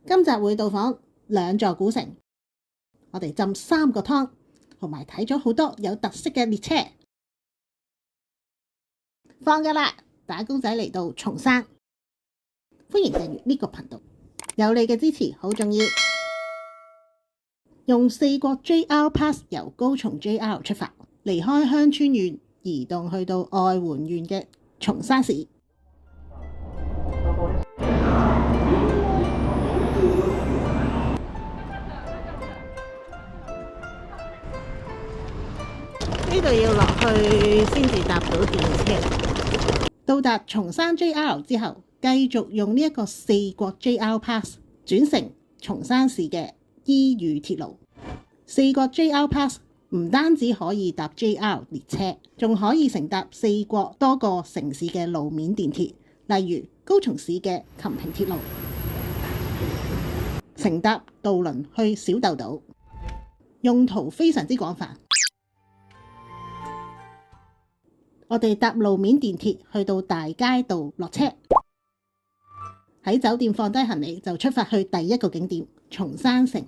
今集會到訪2座古城，我哋浸3個湯，同埋睇咗好多有特色嘅列車。放假啦！打工仔嚟到松山，歡迎訂閱呢個頻道，有你嘅支持好重要。用4國 JR Pass 由高松 JR 出發，離開鄉村縣，移動去到愛媛縣嘅松山市。呢度要落去先至搭到電車。到達松山 JR 之後，繼續用呢一個4國 JR Pass 轉乘松山市嘅伊予鐵路。4國 JR Pass 唔單止可以搭 JR 列車，仲可以乘搭4國多個城市嘅路面電鐵，例如高松市嘅琴平鐵路，乘搭渡輪去小豆島，用途非常之廣泛。我哋搭路面電鐵去到大街道落車，喺酒店放低行李就出發去第一個景點松山城。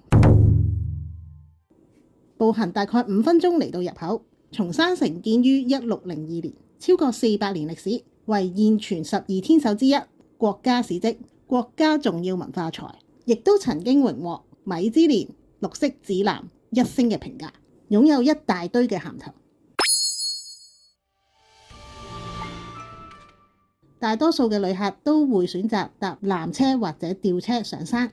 步行大概5分鐘嚟到入口。松山城建於1602年，超過400年歷史，為現存12天守之一，國家史蹟、國家重要文化財，亦都曾經榮獲米芝蓮綠色指南1星嘅評價，擁有一大堆嘅銜頭。大多數嘅旅客都會選擇搭纜車或者吊車上山。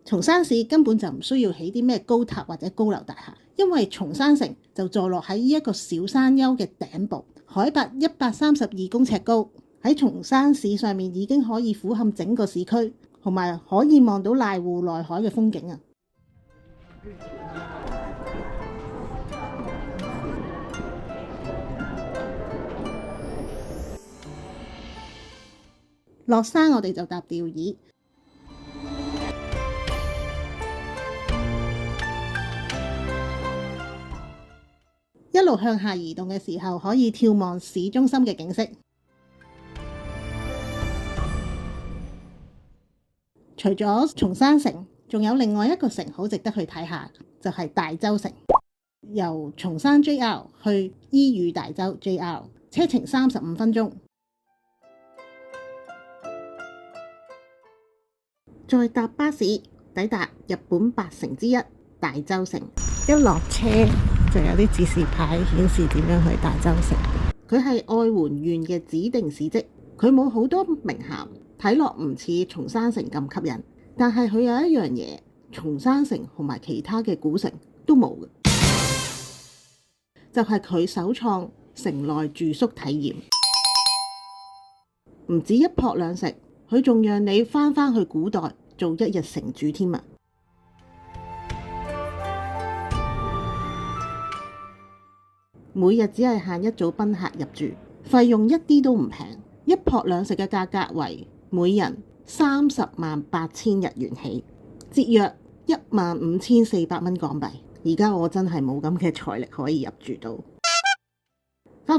松山市根本就唔需要起啲咩高塔或者高樓大廈，因為松山城就坐落喺呢一個小山丘嘅頂部，海拔132公尺高，喺松山市上面已經可以俯瞰整個市區，同埋可以望到瀨戶內海嘅風景啊！落山我哋就搭吊椅，一路向下移動嘅時候，可以眺望市中心嘅景色。除咗松山城，仲有另外一個城好值得去睇下，就係大洲城。由松山 JR 去伊予大洲 JR， 車程35分鐘。再搭巴士抵達日本8城之一大洲城。一落車就有啲指示牌顯示點樣去大洲城。佢係愛媛縣嘅指定史蹟，佢冇好多名銜，睇落唔似松山城咁吸引，但係佢有一樣嘢，松山城同埋其他嘅古城都冇嘅，就係佢首創城內住宿體驗。唔止一泊兩食，佢仲讓你翻去古代做1日城主添啊！每日只係限一組賓客入住，費用一啲都唔平，一泊兩食嘅價格為每人308000日元起，折約15400蚊港幣。而家我真係冇咁嘅財力可以入住到。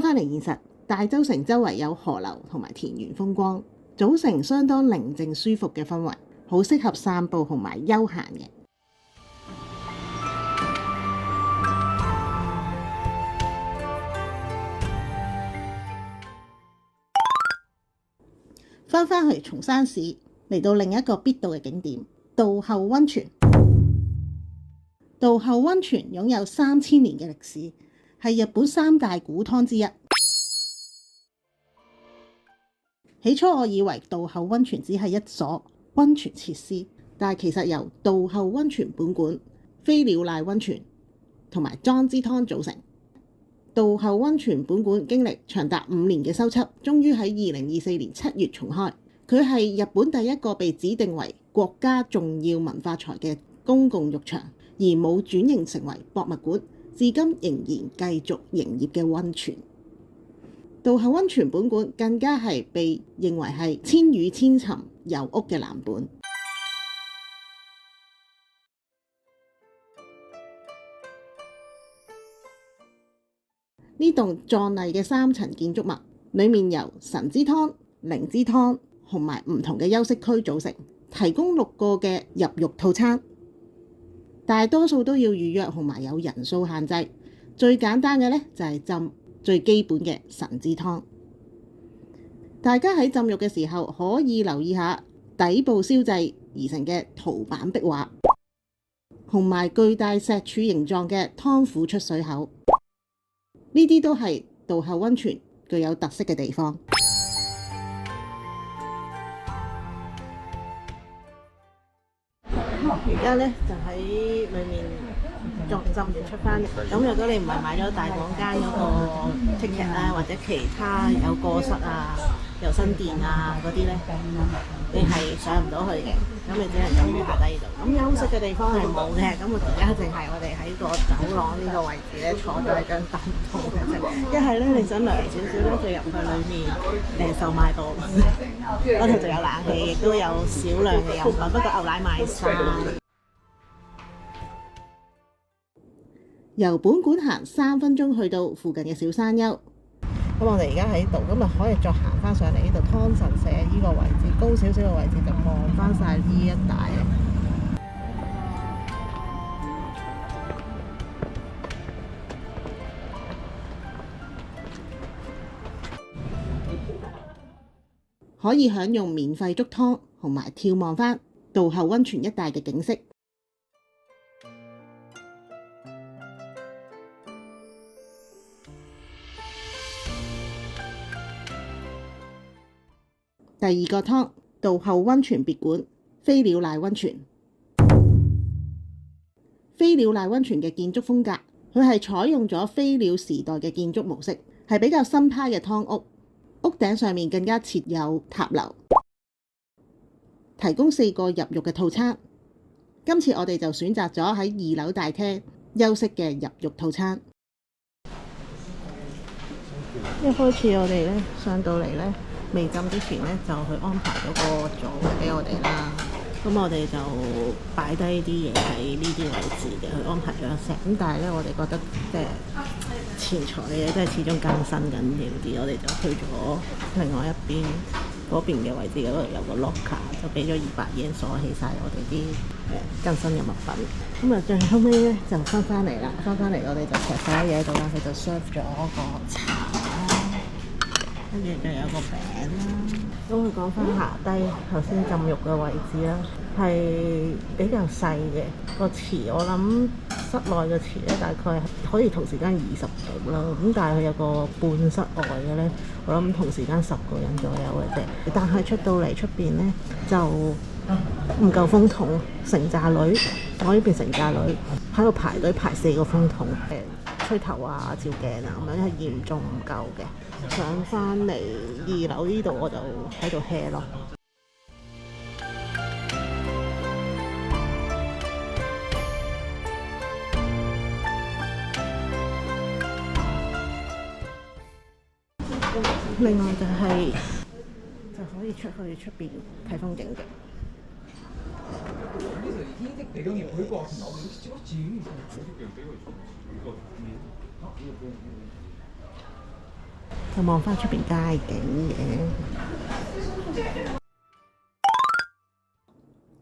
翻嚟現實，大洲城周圍有河流同埋田園風光，組成相當寧靜舒服嘅氛圍，好適合散步同埋休閒嘅。翻去松山市，嚟到另一個必到嘅景點稻後溫泉。稻後溫泉擁有3000年嘅歷史，係日本3大古湯之一。起初我以為稻後溫泉只係一所溫泉設施，但係其實由稻後溫泉本館、飛鳥瀨溫泉同埋莊之湯組成。稻後溫泉本館經歷長達5年嘅修葺，終於喺2024年7月重開。佢係日本第一個被指定為國家重要文化財嘅公共浴場，而冇轉型成為博物館，至今仍然繼續營業嘅溫泉。稻後溫泉本館更加係被認為係千與千尋遊屋嘅藍本。呢棟壯麗嘅3層建築物，裡面由神之湯、靈之湯同埋唔同嘅休息區組成，提供6個嘅入浴套餐，大多數都要預約同埋有人數限制。最簡單嘅呢就係浸最基本嘅神之湯。大家喺浸浴嘅時候可以留意下底部燒製而成嘅陶板壁畫，同埋巨大石柱形狀嘅湯釜出水口，呢啲都係道後溫泉具有特色嘅地方。而家呢就喺裏面浸完出翻嚟。咁如果你唔係買咗大廣間嗰個 ticket 啦，或者其他有過室啊、有新店啊嗰啲呢，你係上唔到去嘅。咁你只能夠喺下低度。咁休息嘅地方係冇嘅。咁我而家淨係我哋喺個走廊呢個位置咧，坐咗喺張凳度嘅啫。一係咧，你想涼少少咧，就入去裏面售賣部，嗰度就有冷氣，亦都有少量嘅飲品，不過牛奶賣晒。由本館行3分鐘去到附近嘅小山丘。咁我哋而家喺度，咁啊可以再行翻上嚟呢度湯神社呢個位置，高少少嘅位置就望翻晒呢一帶。可以享用免費粥湯，同埋眺望翻道後溫泉一帶嘅景色。第2個湯，道後溫泉別館飛鳥賴溫泉。飛鳥賴溫泉嘅建築風格，佢係採用咗飛鳥時代嘅建築模式，係比較新派嘅湯屋。屋頂上面更加設有塔樓，提供4個入浴嘅套餐。今次我哋就選擇咗喺2樓大廳休息嘅入浴套餐。一開始我哋咧上到嚟咧，未浸之前咧就去安排咗個座位俾我哋啦。咁我哋就擺低啲嘢喺呢啲位置嘅，去安排咗一 set。咁但係咧，我哋覺得錢財嘅嘢真係始終更新緊要啲，我哋就去咗另外一邊嗰邊嘅位置，嗰度有個 locker， 就俾咗200yen鎖起晒我哋啲更新嘅物品。咁啊，最後尾咧就翻返嚟啦，翻返嚟我哋就劈晒啲嘢喺度啦，佢就 serve 咗個茶啦，跟住就有個餅啦。咁佢講翻下低頭先浸浴嘅位置啦，係比較細嘅個池，我諗室內嘅池咧大概可以同時間20度啦，咁但係佢有個半室外嘅咧，我諗同時間10個人左右嘅啫。但係出到嚟出邊咧就唔夠風筒，成扎女，我呢邊成扎女喺度排隊排4個風筒，吹頭啊、照鏡啊咁樣，係嚴重唔夠嘅。上翻嚟2樓呢度我就喺度 hea 咯。另外就可以出去出邊睇風景嘅。就望翻出邊街景嘅。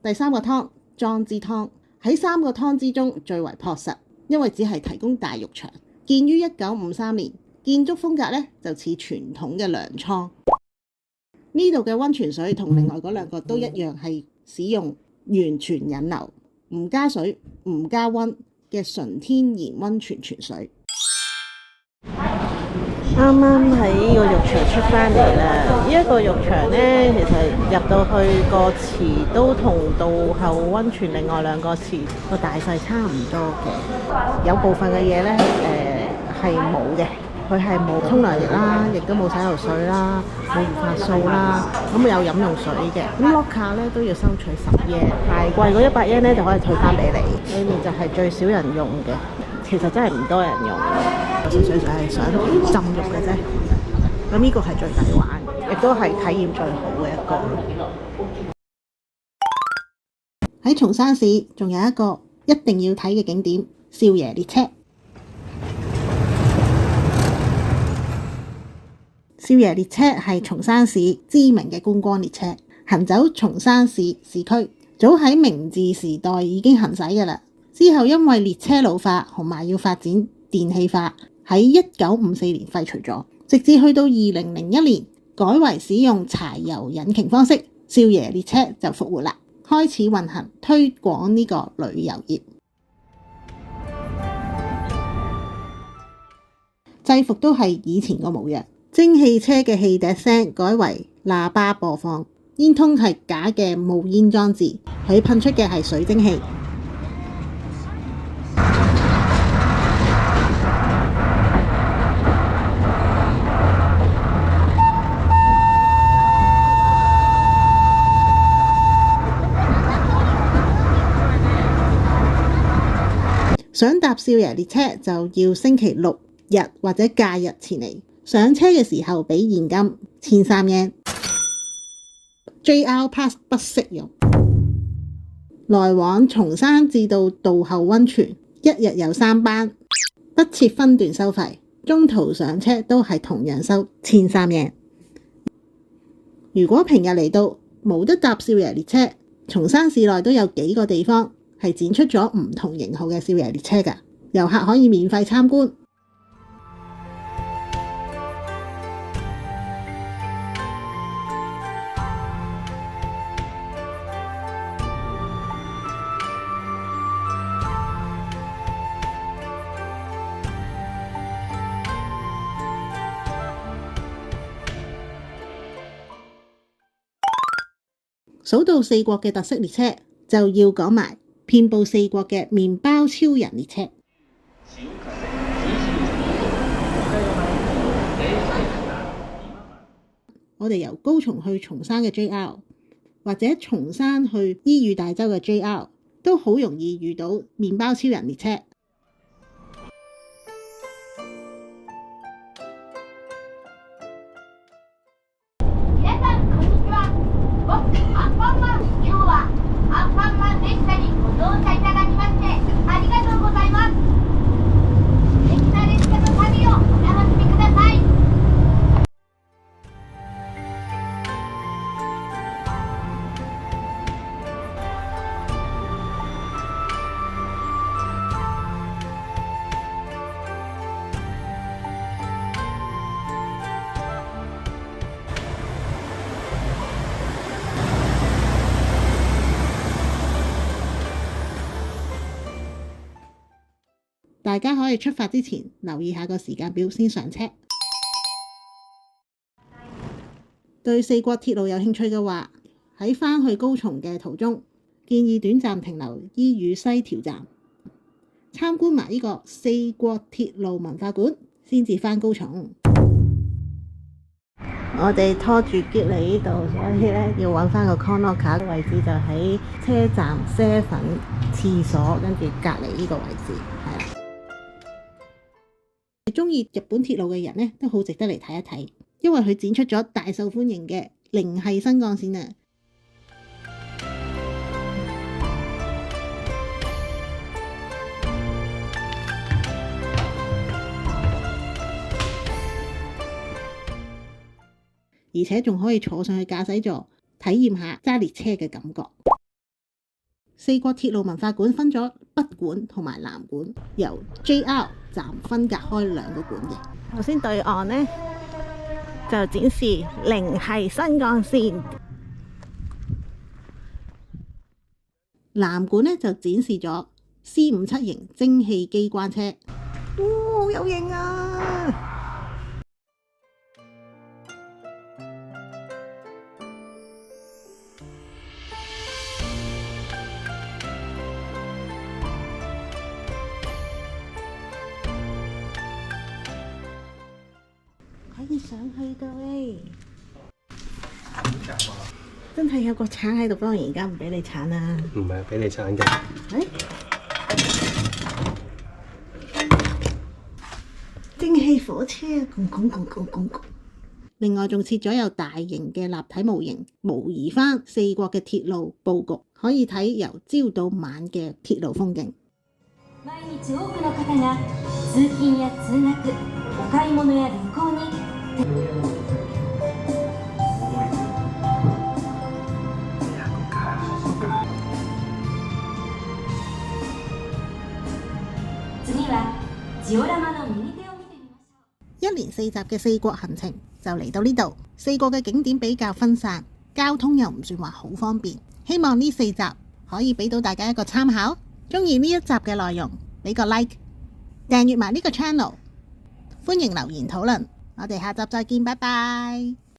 第3個湯，莊之湯，喺3個湯之中最為樸實，因為只係提供大浴場。建於1953年，建築風格咧就似傳統嘅糧倉。呢度嘅溫泉水同另外嗰2個都一樣，係使用完全引流，唔加水、唔加溫嘅純天然溫泉泉水。啱啱喺呢個浴場出翻嚟啦！呢一個浴場呢，其實入到去個池都同道後溫泉另外2個池個大細差唔多嘅。有部分嘅嘢呢，係冇嘅，佢係冇沖涼液啦，亦都冇洗頭水啦，冇護髮素啦，咁有飲用水嘅。咁 locker 呢都要收取10 yen， 大貴嗰100 yen 呢就可以退翻俾你。裏面就係最少人用嘅，其實真係唔多人用。純粹就係想浸浴嘅啫，咁呢個係最抵玩，亦都係體驗最好嘅一個。喺松山市仲有一個一定要睇嘅景點——少爺列車。少爺列車係松山市知名嘅觀光列車，行走松山市市區，早喺明治時代已經行駛㗎啦。之後因為列車老化同埋要發展電氣化，喺1954年廢除咗，直至去到2001年改為使用柴油引擎方式，少爺列車就復活啦，開始運行推廣呢個旅遊業。制服都係以前個模樣，蒸汽車嘅汽笛聲改為喇叭播放，煙通係假嘅冒煙裝置，佢噴出嘅係水蒸氣。想搭少爺列車就要星期六日或者假日前嚟，上車嘅時候俾現金13 yen。 JR Pass 不適用。來往松山至到道後溫泉，一日有3班，不設分段收費，中途上車都係同樣收13 yen。如果平日嚟到冇得搭少爺列車，松山市內都有幾個地方係展出咗唔同型號嘅少爺列車㗎，遊客可以免費參觀。數到四國嘅特色列車，就要講埋遍佈四國嘅麵包超人列車。我哋由高松去松山嘅 JR， 或者松山去伊予大洲嘅 JR， 都好容易遇到麵包超人列車。大家可以出發之前留意下個時間表先上車。對四國鐵路有興趣嘅話，喺返去高松嘅途中，建議短暫停留伊予西條站，參觀埋呢個四國鐵路文化館，先至返高松。我哋拖住喼嚟呢度，所以咧要揾翻個 corner 卡位置，就喺車站7廁所跟住隔離呢個位置，係啦。中意日本鐵路嘅人咧，都好值得嚟睇一睇，因為佢展出咗大受歡迎嘅靈系新幹線啊！而且仲可以坐上去駕駛座，體驗下揸列車嘅感覺。四國鐵路文化館分咗北館同埋南館，由 JR 站分隔開2個館嘅。頭先對岸呢，就展示靈系新幹線，南館呢就展示咗 C57型蒸汽機關車。好有型啊！可以上去㗎喂！真係有個鏟喺度，當然而家唔俾你鏟啦。唔係俾你鏟嘅。蒸汽火車，另外仲設咗有大型嘅立體模型，模擬翻四國嘅鐵路佈局，可以睇由朝到晚嘅鐵路風景。毎日多くの方が通勤や通學、お買い物や旅行に鉄一連4集嘅4國行程就嚟到呢度，4個嘅景點比較分散，交通又唔算話好方便。希望呢4集可以俾到大家一個參考。鍾意呢一集嘅內容，俾個 like， 訂閱埋呢個 channel，歡迎留言討論。我哋下集再見，拜拜。